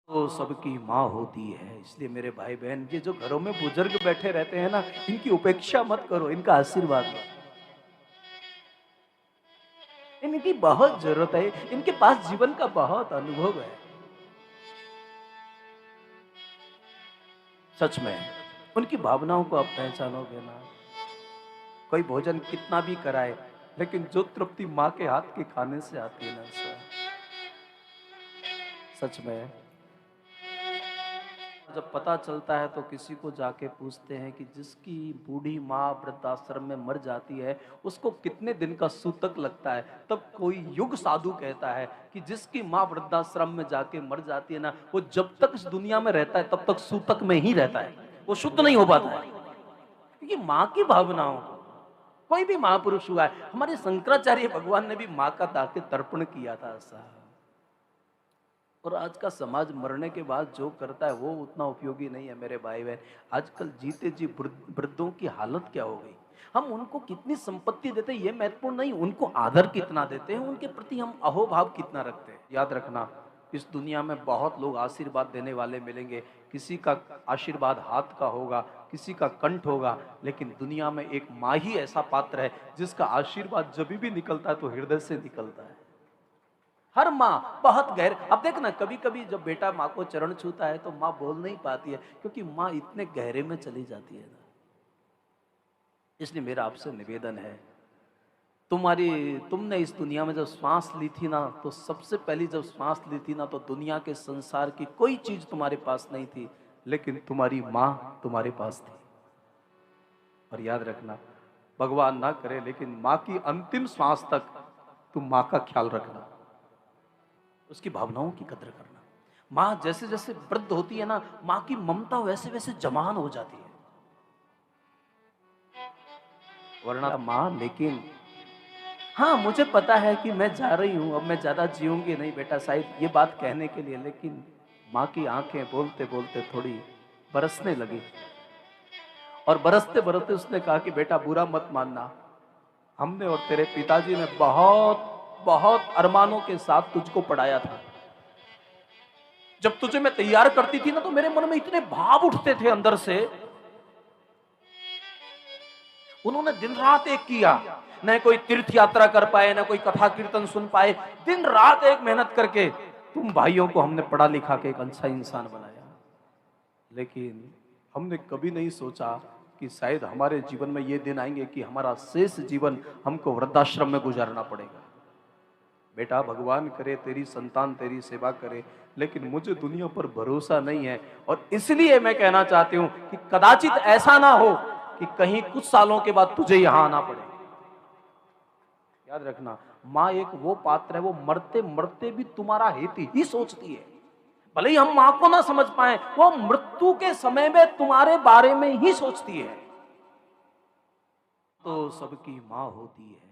तो सबकी माँ होती है। इसलिए मेरे भाई बहन, ये जो घरों में बुजुर्ग बैठे रहते हैं ना, इनकी उपेक्षा मत करो, इनका आशीर्वाद लो। इनकी बहुत जरूरत है, इनके पास जीवन का बहुत अनुभव है। सच में उनकी भावनाओं को आप पहचानोगे ना। कोई भोजन कितना भी कराए, लेकिन जो तृप्ति माँ के हाथ के खाने से आती है ना सच में। जब पता चलता है तो किसी को जाके पूछते हैं कि जिसकी बूढ़ी माँ वृद्धाश्रम में मर जाती है उसको कितने दिन का सूतक लगता है। तब कोई युग साधु कहता है कि जिसकी माँ वृद्धाश्रम में जाके मर जाती है ना, वो जब तक इस दुनिया में रहता है तब तक सूतक में ही रहता है, वो शुद्ध नहीं हो पाता है। क्योंकि माँ की भावनाओं को, कोई भी महापुरुष हुआ है, हमारे शंकराचार्य भगवान ने भी माँ का दाके तर्पण किया था ऐसा। और आज का समाज मरने के बाद जो करता है वो उतना उपयोगी नहीं है मेरे भाई बहन। आजकल जीते जी वृद्धों की हालत क्या हो गई। हम उनको कितनी संपत्ति देते हैं ये महत्वपूर्ण नहीं, उनको आदर कितना देते हैं, उनके प्रति हम अहोभाव कितना रखते हैं। याद रखना, इस दुनिया में बहुत लोग आशीर्वाद देने वाले मिलेंगे। किसी का आशीर्वाद हाथ का होगा, किसी का कंठ होगा, लेकिन दुनिया में एक माँ ही ऐसा पात्र है जिसका आशीर्वाद जब भी निकलता है तो हृदय से निकलता है। हर माँ बहुत गहर, अब देख ना, कभी कभी जब बेटा माँ को चरण छूता है तो माँ बोल नहीं पाती है, क्योंकि माँ इतने गहरे में चली जाती है ना। इसलिए मेरा आपसे निवेदन है, तुमने इस दुनिया में जब श्वास ली थी ना, तो सबसे पहली जब श्वास ली थी ना, तो दुनिया के संसार की कोई चीज तुम्हारे पास नहीं थी, लेकिन तुम्हारी माँ तुम्हारे पास थी। और याद रखना, भगवान ना करे लेकिन माँ की अंतिम श्वास तक तुम माँ का ख्याल रखना, उसकी भावनाओं की कदर करना। माँ जैसे जैसे वृद्ध होती है ना, माँ की ममता वैसे वैसे जवान हो जाती है। वरना माँ, लेकिन हाँ मुझे पता है कि मैं जा रही हूं, अब मैं ज्यादा जीऊंगी नहीं बेटा, शायद ये बात कहने के लिए, लेकिन माँ की आंखें बोलते बोलते थोड़ी बरसने लगी। और बरसते बरसते उसने कहा कि बेटा बुरा मत मानना, हमने और तेरे पिताजी ने बहुत बहुत अरमानों के साथ तुझको पढ़ाया था। जब तुझे मैं तैयार करती थी ना, तो मेरे मन में इतने भाव उठते थे अंदर से। उन्होंने दिन रात एक किया, न कोई तीर्थ यात्रा कर पाए, न कोई कथा कीर्तन सुन पाए, दिन रात एक मेहनत करके तुम भाइयों को हमने पढ़ा लिखा के एक अच्छा इंसान बनाया। लेकिन हमने कभी नहीं सोचा कि शायद हमारे जीवन में ये दिन आएंगे कि हमारा शेष जीवन हमको वृद्धाश्रम में गुजारना पड़ेगा। बेटा भगवान करे तेरी संतान तेरी सेवा करे, लेकिन मुझे दुनिया पर भरोसा नहीं है। और इसलिए मैं कहना चाहती हूं कि कदाचित ऐसा ना हो कि कहीं कुछ सालों के बाद तुझे यहां आना पड़े। याद रखना, माँ एक वो पात्र है, वो मरते मरते भी तुम्हारा हित ही सोचती है। भले ही हम माँ को ना समझ पाए, वो मृत्यु के समय में तुम्हारे बारे में ही सोचती है। तो सबकी माँ होती है।